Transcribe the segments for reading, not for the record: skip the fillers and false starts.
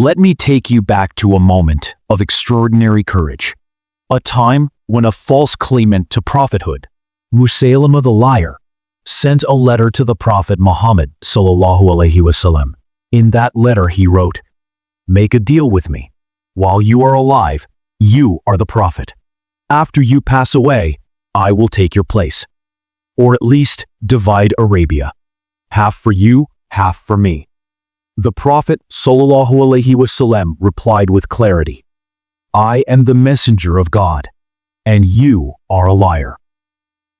Let me take you back to a moment of extraordinary courage. A time when a false claimant to prophethood, Musaylimah the Liar, sent a letter to the Prophet Muhammad sallallahu alaihi wasallam. In that letter he wrote, "Make a deal with me. While you are alive, you are the prophet. After you pass away, I will take your place. Or at least divide Arabia. Half for you, half for me." The Prophet sallallahu alaihi wasallam replied with clarity, "I am the messenger of God, and you are a liar."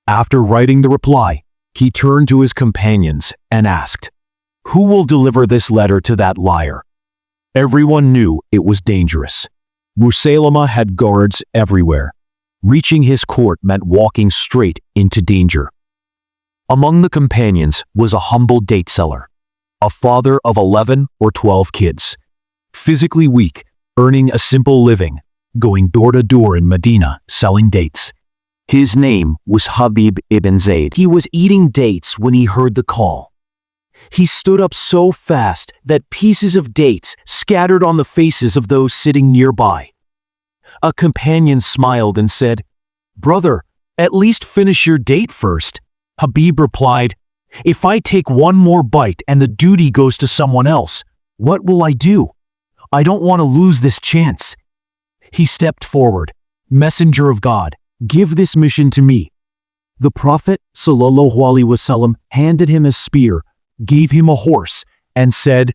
After writing the reply, he turned to his companions and asked, "Who will deliver this letter to that liar?" Everyone knew it was dangerous. Musaylimah had guards everywhere. Reaching his court meant walking straight into danger. Among the companions was a humble date seller, a father of 11 or 12 kids, physically weak, earning a simple living, going door to door in Medina selling dates. His name was Habib ibn Zayd. He was eating dates when he heard the call. He stood up so fast that pieces of dates scattered on the faces of those sitting nearby. A companion smiled and said, "Brother, at least finish your date first." Habib replied, "If I take one more bite and the duty goes to someone else, what will I do? I don't want to lose this chance." He stepped forward. "Messenger of God, give this mission to me." The Prophet sallallahu alaihi wasallam handed him a spear, gave him a horse, and said,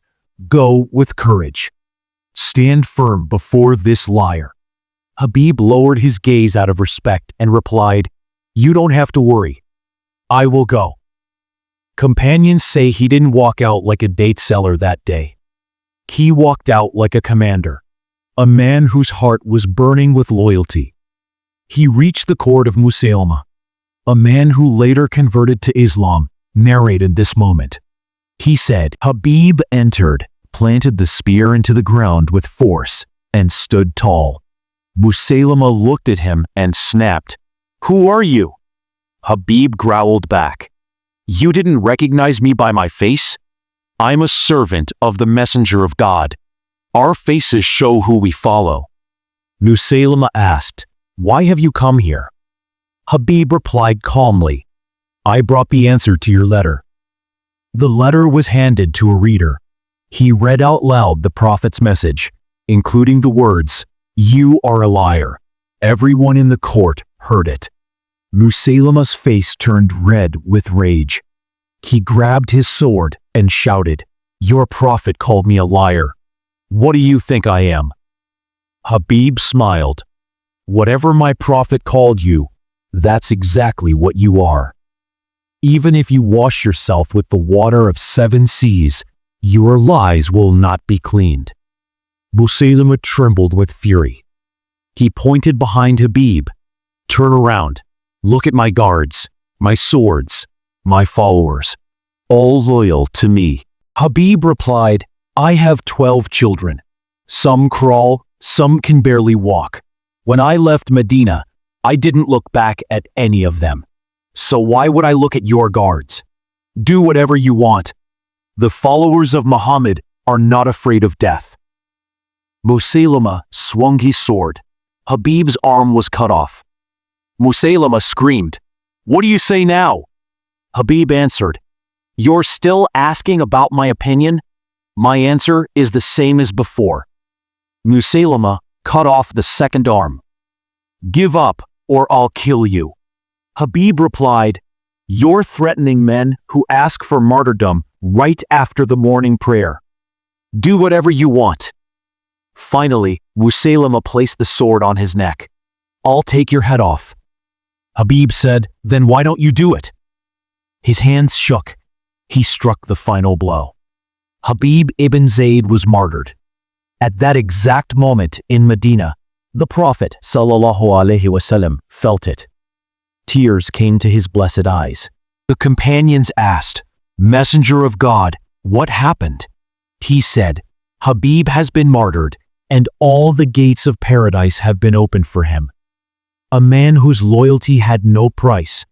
"Go with courage. Stand firm before this liar." Habib lowered his gaze out of respect and replied, "You don't have to worry. I will go." Companions say he didn't walk out like a date seller that day. He walked out like a commander, a man whose heart was burning with loyalty. He reached the court of Musaylimah. A man who later converted to Islam narrated this moment. He said, "Habib entered, planted the spear into the ground with force, and stood tall. Musaylimah looked at him and snapped, 'Who are you?' Habib growled back, 'You didn't recognize me by my face? I'm a servant of the messenger of God. Our faces show who we follow.' Musaylimah asked, 'Why have you come here?' Habib replied calmly, 'I brought the answer to your letter.' The letter was handed to a reader. He read out loud the Prophet's message, including the words, 'You are a liar.' Everyone in the court heard it. Musaylimah's face turned red with rage. He grabbed his sword and shouted, 'Your prophet called me a liar. What do you think I am?' Habib smiled. 'Whatever my prophet called you, that's exactly what you are. Even if you wash yourself with the water of 7 seas, your lies will not be cleaned.' Musaylimah trembled with fury. He pointed behind Habib. 'Turn around. Look at my guards, my swords, my followers, all loyal to me.' Habib replied, 'I have 12 children. Some crawl, some can barely walk. When I left Medina, I didn't look back at any of them. So why would I look at your guards? Do whatever you want. The followers of Muhammad are not afraid of death.' Musaylimah swung his sword. Habib's arm was cut off. Musaylimah screamed, 'What do you say now?' Habib answered, 'You're still asking about my opinion? My answer is the same as before.' Musaylimah cut off the second arm. 'Give up, or I'll kill you.' Habib replied, 'You're threatening men who ask for martyrdom right after the morning prayer. Do whatever you want.' Finally, Musaylimah placed the sword on his neck. 'I'll take your head off.' Habib said, 'Then why don't you do it?' His hands shook. He struck the final blow. Habib ibn Zayd was martyred. At that exact moment in Medina, the Prophet sallallahu alaihi wasallam felt it. Tears came to his blessed eyes. The companions asked, 'Messenger of God, what happened?' He said, 'Habib has been martyred, and all the gates of paradise have been opened for him. A man whose loyalty had no price.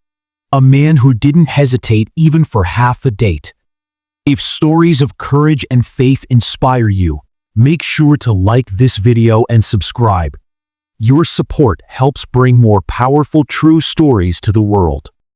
A man who didn't hesitate even for half a date.' If stories of courage and faith inspire you, Make sure to like this video and subscribe. Your support helps bring more powerful true stories to the world.